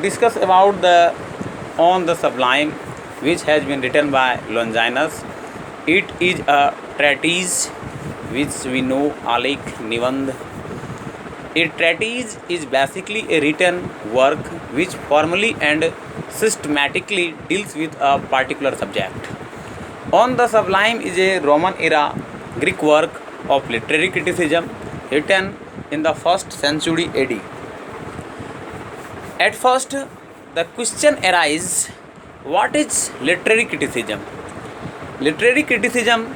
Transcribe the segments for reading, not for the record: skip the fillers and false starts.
discuss about the on the sublime, which has been written by Longinus. It is a treatise which we know Alek Nivand. A treatise is basically a written work which formally and systematically deals with a particular subject. On the Sublime is a Roman era Greek work of literary criticism written in the 1st century AD. At first, the question arises, what is literary criticism? Literary criticism,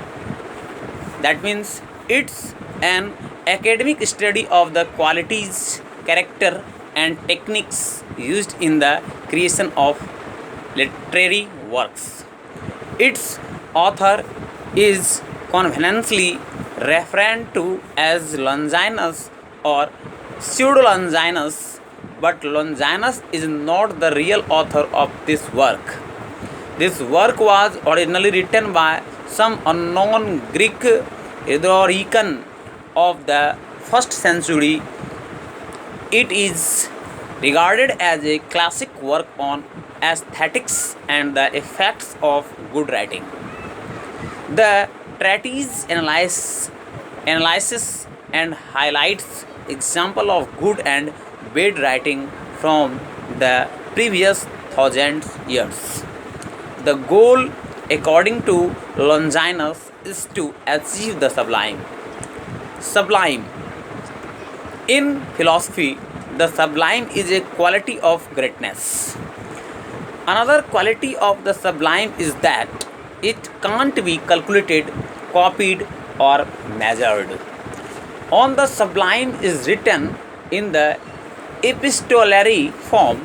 that means it's an academic study of the qualities, character, and techniques used in the creation of literary works. Its author is conveniently referred to as Longinus or pseudo Longinus, but Longinus is not the real author of this work. This work was originally written by some unknown Greek historian of the 1st century. It is regarded as a classic work on aesthetics and the effects of good writing. The treatise analyzes and highlights examples of good and bad writing from the previous thousands years. The goal, according to Longinus, is to achieve the sublime. Sublime. In philosophy, the sublime is a quality of greatness. Another quality of the sublime is that it can't be calculated, copied, or measured. On the sublime is written in the epistolary form.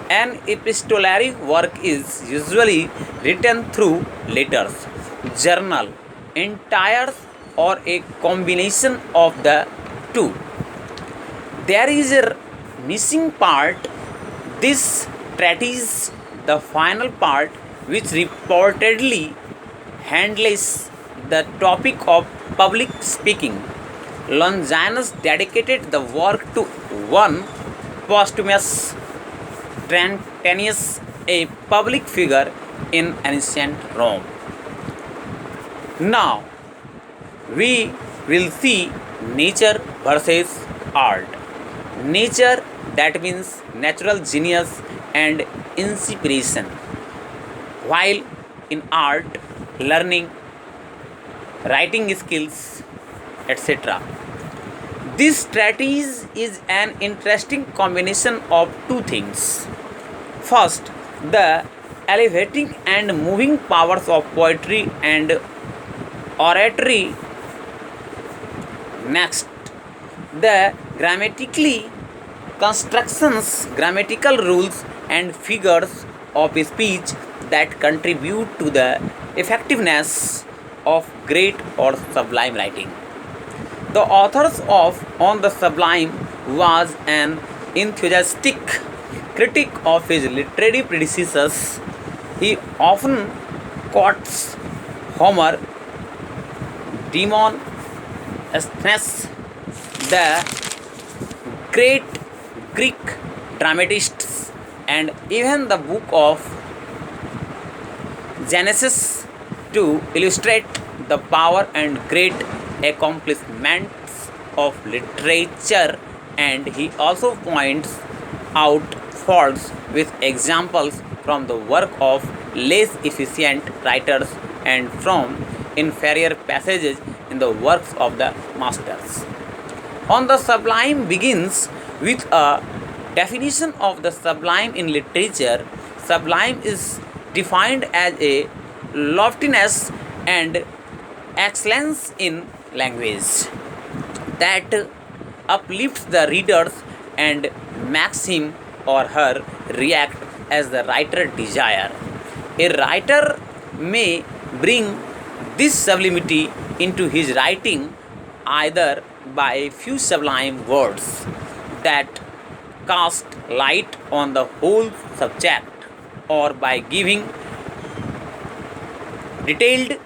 An epistolary work is usually written through letters, journal, entires, or a combination of the two. There is a missing part. This treatise, the final part, which reportedly handles the topic of public speaking. Longinus dedicated the work to one posthumous Trentanius, a public figure in ancient Rome. Now, we will see nature versus art. Nature, that means natural genius and inspiration, while in art, learning, writing skills, etc. This treatise is an interesting combination of two things. First, the elevating and moving powers of poetry and oratory. Next, the grammatical rules and figures of speech that contribute to the effectiveness of great or sublime writing. The author of On the Sublime was an enthusiastic critic of his literary predecessors. He often quotes Homer, Demosthenes, the great Greek dramatists, and even the book of Genesis to illustrate the power and great accomplishments of literature, and he also points out faults with examples from the work of less efficient writers and from inferior passages in the works of the masters. On the Sublime begins with a definition of the sublime in literature. Sublime is defined as a loftiness and excellence in language that uplifts the readers and makes him or her react as the writer desires. A writer may bring this sublimity into his writing either by a few sublime words that cast light on the whole subject or by giving detailed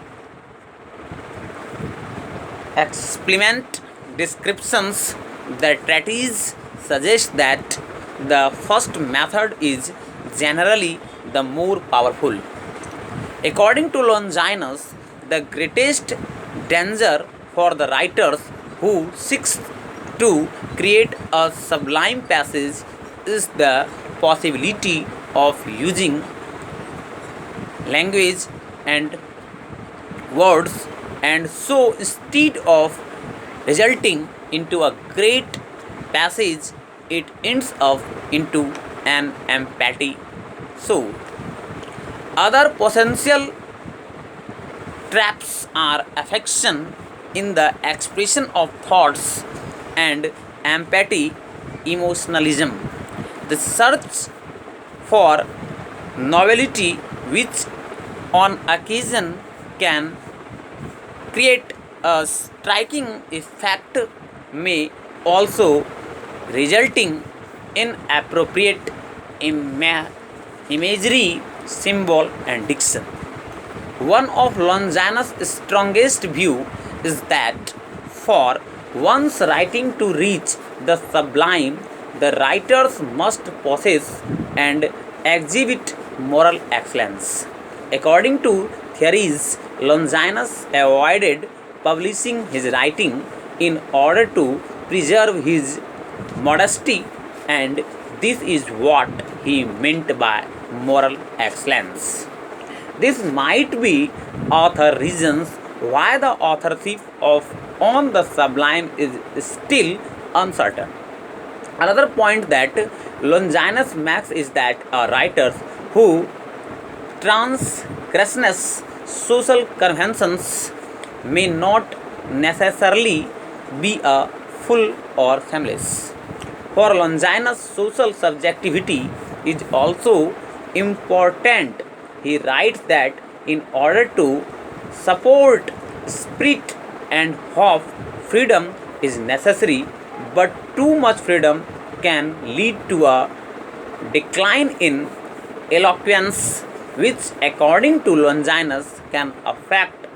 explanatory descriptions. The treatise suggests that The first method is generally the more powerful. According to Longinus, the greatest danger for the writers who seeks to create a sublime passage is the possibility of using language and words, and so instead of resulting into a great passage, it ends up into an empty. So, other potential traps are affection in the expression of thoughts and empathy, emotionalism. The search for novelty, which on occasion can create a striking effect, may also resulting in appropriate imagery, symbol and diction. One of Longinus' strongest view is that for one's writing to reach the sublime, the writers must possess and exhibit moral excellence. According to theories, Longinus avoided publishing his writing in order to preserve his modesty, and this is what he meant by moral excellence. This might be author reasons why the authorship of On the Sublime is still uncertain. Another point that Longinus makes is that writers who transgress social conventions may not necessarily be a fool or shameless. For Longinus, social subjectivity is also important. He writes that in order to support spirit and hope, freedom is necessary, but too much freedom can lead to a decline in eloquence, which, according to Longinus, can affect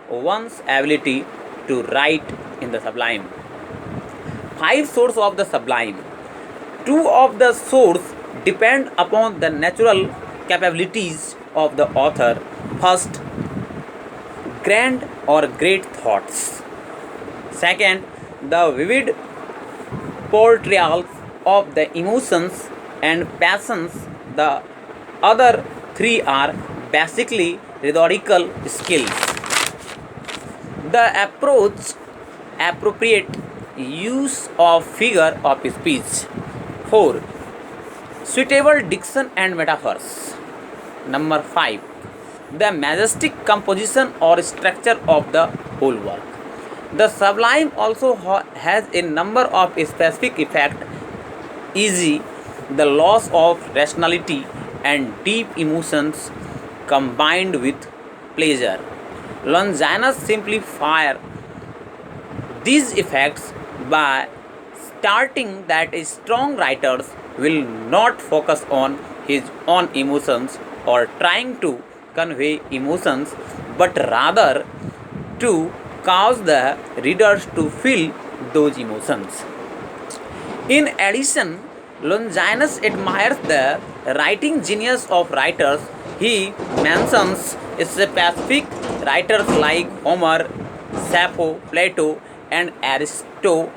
one's ability to write in the sublime. Five sources of the sublime. Two of the sources depend upon the natural capabilities of the author. First, grand or great thoughts. Second, the vivid portrayals of the emotions and passions. The other three are basically rhetorical skills. The appropriate use of figure of speech. 4. Suitable diction and metaphors. Number 5. The majestic composition or structure of the whole work. The sublime also has a number of specific effects, e.g., the loss of rationality and deep emotions combined with pleasure. Longinus simplifies these effects by stating that strong writers will not focus on his own emotions or trying to convey emotions, but rather to cause the readers to feel those emotions. In addition, Longinus admires the writing genius of writers. He mentions specific writers like Homer, Sappho, Plato, and Aristophanes.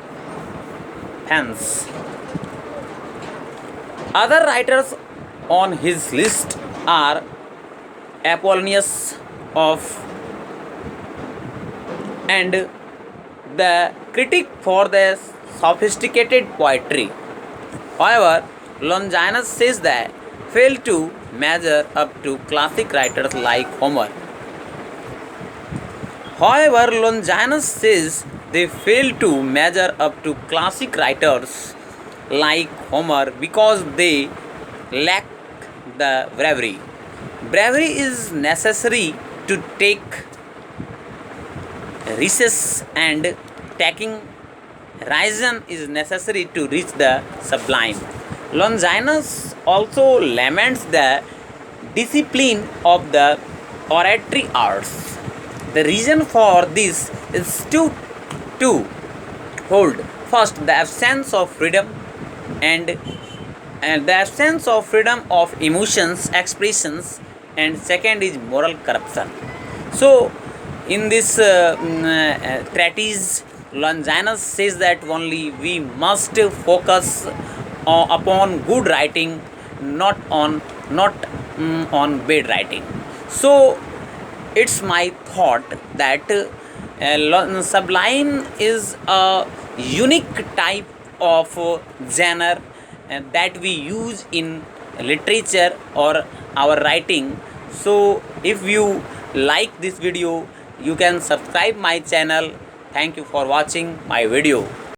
Other writers on his list are Apollonius of and the critic for the sophisticated poetry. However, Longinus says that fail to measure up to classic writers like Homer. However, Longinus says they fail to measure up to classic writers like Homer because they lack the bravery. Bravery is necessary to take risks, and taking reason is necessary to reach the sublime. Longinus also laments the discipline of the oratory arts. The reason for this is twofold. First, the absence of freedom, and and the absence of freedom of emotions expressions, and second is moral corruption. So in this treatise, Longinus says that only we must focus upon good writing, not on bad writing. So it's my thought that sublime is a unique type of genre that we use in literature or our writing. So if you like this video, you can subscribe my channel. Thank you for watching my video.